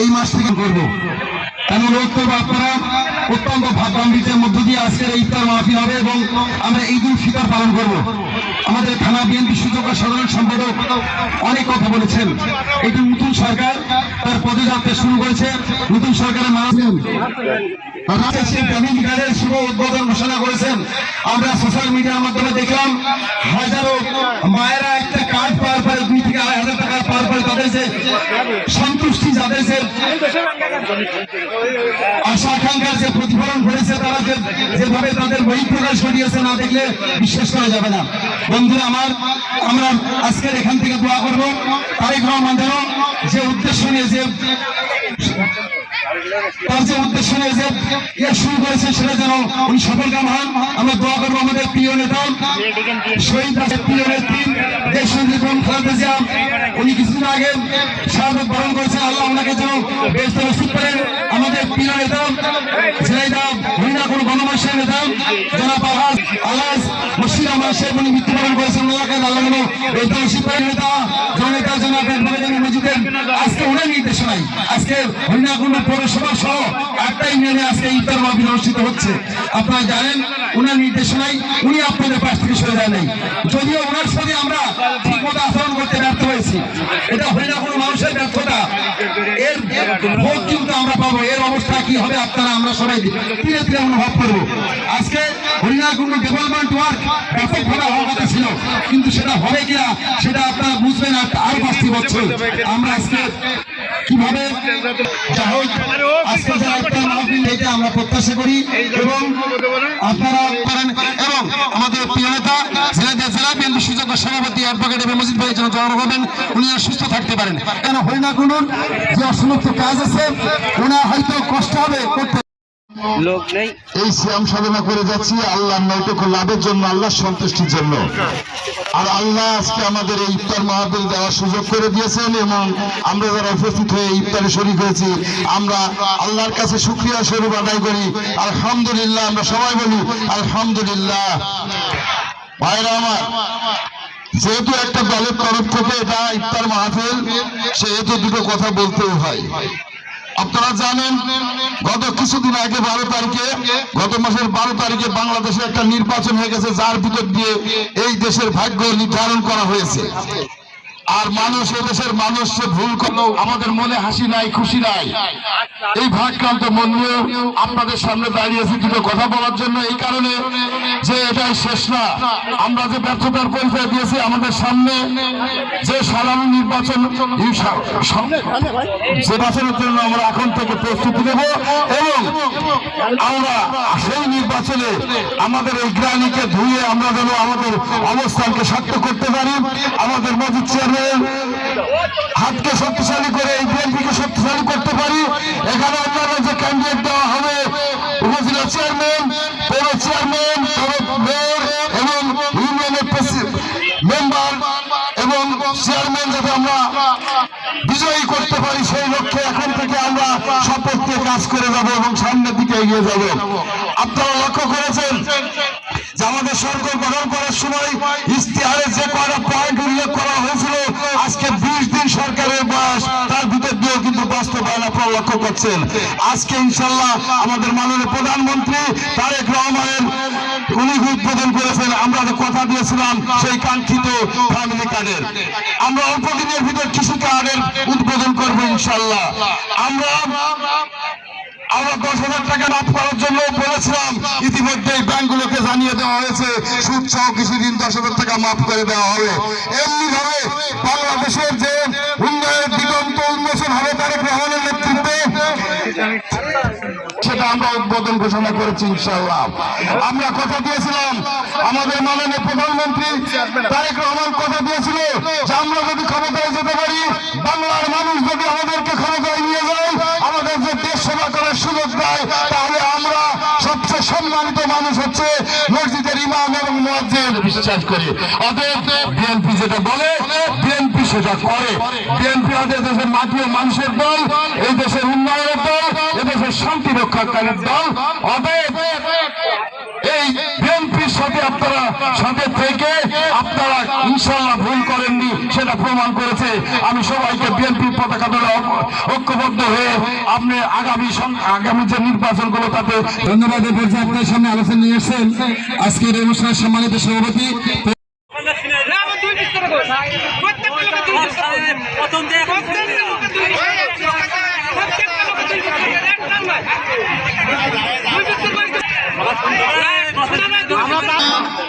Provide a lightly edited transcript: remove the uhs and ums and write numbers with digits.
এই মাস থেকে করব। আমি অনুরোধ করবো আপনারা অত্যন্ত ভাবগাম্ভীর্যের মধ্য দিয়ে আজকের এই ইফতার মাহফিল হবে এবং আমরা ঈদ উল ফিতর পালন করব। আমাদের থানা বিএনপি সুযোগ্য সাধারণ সম্পাদক অনেক কথা বলেছেন। এটি নতুন সরকার তার পদযাত্রা শুরু করেছে। নতুন সরকারের শুভ উদ্বোধন ঘোষণা করেছেন। আমরা সোশ্যাল মিডিয়ার মাধ্যমে দেখলাম হাজারো মায়েরা একটা কার্ড পাওয়ার পরে 2 থেকে 2,500 টাকা পাওয়ার পরে তাদের যে সন্তুষ্টি, যাদের যে আশা আকাঙ্ক্ষার যে প্রতিফলন ঘটেছে, তারা যেভাবে তাদের বহিঃপ্রকাশ ঘটিয়েছে, না দেখলে বিশ্বাস করা যাবে না। বন্ধুরা আমার, আমরা আজকের এখান থেকে দোয়া করবো তারেক রহমান যেন যে উদ্দেশ্য নিয়ে শুরু করেছে সেটা যেন উনি সফলকাম হন। আমরা দোয়া করবো আমাদের প্রিয় নেতা শহীদ প্রিয় নেত্রী দেশ খালেদা জিয়া, উনি কিছুদিন আগে শাহাদাত বরণ করেছেন। আল্লাহ ওনাকে যেন বেহেশতে নসিব করেন। আমাদের প্রিয় নেতা ঝিনাইদহ হরিণা কোন গণমানুষের নেতা জনাব আলহাজ মুর্শিদ আহমদ সাহেব, উনি মৃত্যুবরণ করেছেন। ওনাকে আল্লাহ যেন বেহেশতে নসিব করেন। নেতা জননেতা জনাব মজিদের আজকে ওনার নির্দেশনায় আজকে হরিণাকুণ্ড পৌরসভা সহ 8টা ইউনিয়নে আজকে ইফতার মাহফিল অনুষ্ঠিত হচ্ছে। আপনারা জানেন ওনার নির্দেশনায় উনি আপনাদের পাশ থেকে সরে যায় নাই। যদিও ওনার সাথে আমরা ঠিক মতো আচরণ করতে ব্যর্থ হয়েছি, এটা হরিণাকুণ্ড মানুষের ব্যর্থতা। এর ভোগ কিন্তু আমরা পাবো। এর অবস্থা কি হবে আপনারা আমরা সবাই ধীরে ধীরে অনুভব করবো। আজকে হরিণাকুণ্ড ডেভেলপমেন্ট ওয়ার্ক ব্যাপকভাবে হওয়ার কথা ছিল, কিন্তু সেটা হবে কিনা সেটা আপনারা বুঝবেন আর 5টি বছর। আমরা আজকে কিভাবে আজকে এটা আমরা প্রত্যাশা করি এবং আপনারা পারেন। এবং আমাদের প্রিয় নেতা জেলা বিএনপি সুযোগ্য সভাপতি অ্যাডভোকেট মজিদ ভাই যেন জড়ো হবেন, উনি সুস্থ থাকতে পারেন। কেন হরিণাকুণ্ডুর যে অসমাপ্ত কাজ আছে ওনার হয়তো কষ্ট হবে করতে লোক নেই। এই শ্যাম সাধনা করে যাচ্ছি আল্লাহর নৈটুকু লাভের জন্য, আল্লাহর সন্তুষ্টির জন্য। আর আল্লাহ আজকে আমাদের এই ইফতার মাহফিল দেওয়ার সুযোগ করে দিয়েছেন এবং আমরা যারা উপস্থিত হয়ে ইফতারে শরীক হয়েছি, আমরা আল্লাহর কাছে শুকরিয়া স্বরূপ আদায় করি আলহামদুলিল্লাহ। আমরা সবাই বলি আলহামদুলিল্লাহ। ভাইরা আমার, যেহেতু একটা দলের তরফ থেকে এটা ইফতার মাহফিল, সেহেতু দুটো কথা বলতেও হয়। আপনারা জানেন গত কিছুদিন আগে 12 তারিখে, গত মাসের 12 তারিখে বাংলাদেশে একটা নির্বাচন হয়ে গেছে, যার ভিতর দিয়ে এই দেশের ভাগ্য নির্ধারণ করা হয়েছে। আর মানুষ, এদেশের মানুষ ভুল করলেও আমাদের মনে হাসি নাই, খুশি নাই। এই ভারাক্রান্ত মন নিয়ে আপনাদের সামনে দাঁড়িয়েছি দুটো কথা বলার জন্য, এই কারণে যে এটাই শেষ না। আমরা যে ব্যর্থতার পরিচয় দিয়েছি, আমাদের সামনে যে সাধারণ নির্বাচন, নির্বাচনের জন্য আমরা এখন থেকে প্রস্তুতি নেব এবং আমরা সেই নির্বাচনে আমাদের এই গ্রামীকে ধুয়ে আমরা যেন আমাদের অবস্থানকে শক্ত করতে পারি। আমাদের মজিদ হাতকে শক্তিশালী করে এই বিএনপিকে শক্তিশালী করতে পারি। এখানে অন্যান্য যে ক্যান্ডিডেট দেওয়া হবে, উপজেলা চেয়ারম্যান, পৌর চেয়ারম্যান, মেয়র এবং ইউনিয়নের মেম্বার এবং চেয়ারম্যান, যাতে আমরা বিজয়ী করতে পারি, সেই লক্ষ্যে এখন থেকে আমরা শপথ নিয়ে কাজ করে যাব এবং সামনের দিকে এগিয়ে যাব। আপনারা লক্ষ্য করেছেন যে আমাদের সরকার গঠন করার সময় ইশতেহারে যে কয়টা পয়েন্ট উল্লেখ করা হয়েছিল, আজকে 20 দিন সরকারের বয়স, তার ভিতর দিয়েও কিন্তু বাস্তবায়ন আপনারা লক্ষ্য করছেন। আজকে ইনশাল্লাহ আমাদের মাননীয় প্রধানমন্ত্রী তারেক রহমানের উনি উদ্বোধন করেছেন। আমরা কথা দিয়েছিলাম সেই কাঙ্ক্ষিত ফ্যামিলি কার্ডের, আমরা অল্প দিনের ভিতর কৃষি কার্ডের উদ্বোধন করবো ইনশাল্লাহ। আমরা 10,000 টাকা মাফ করার জন্য বলেছিলাম, ইতিমধ্যেই ব্যাংকগুলোকে জানিয়ে দেওয়া হয়েছে সুদ সহ কিছুদিন 10,000 টাকা মাফ করে দেওয়া হবে। এমনি ভাবে বাংলাদেশের যে উন্নয়নের দিগন্ত উন্মোচন হবে তারেক রহমানের নেতৃত্বে, সেটা আমরা উদ্বোধন ঘোষণা করেছি ইনশাআল্লাহ। আমরা কথা দিয়েছিলাম, আমাদের মাননীয় প্রধানমন্ত্রী তারেক রহমান কথা দিয়েছিল যে আমরা যদি ক্ষমতায় যেতে পারি, বাংলার মানুষ যদি আমাদেরকে ক্ষমতায় নিয়ে যায়, আমাদের যে দেশ সেবা করার সুযোগ দেয়, তাহলে আমরা সবচেয়ে সম্মানিত মানুষ হচ্ছে মসজিদের ইমাম এবং মুয়াজ্জিন বিশ্বাস করি। অতএব বিএনপি যেটা বলে বিএনপি সেটা করে। বিএনপি আমাদের দেশের মাটি ও মানুষের দল, এই দেশের উন্নয়নের দল, এদেশের শান্তি রক্ষাকারীর দল। অতএব এই বিএনপির সাথে আপনারা সাথে থেকে আপনারা ইনশাল্লাহ ভুল করেননি, সেটা প্রমাণ করেছে। আমি সবাইকে বিএনপি পতাকা ধরে ঐক্যবদ্ধ হয়ে আপনি আগামী যে নির্বাচনগুলো তাতে ধন্যবাদ। আপনার সামনে আলোচনা নিয়ে এসেছেন আজকের এই অনুষ্ঠানের সম্মানিত সভাপতি। আমরা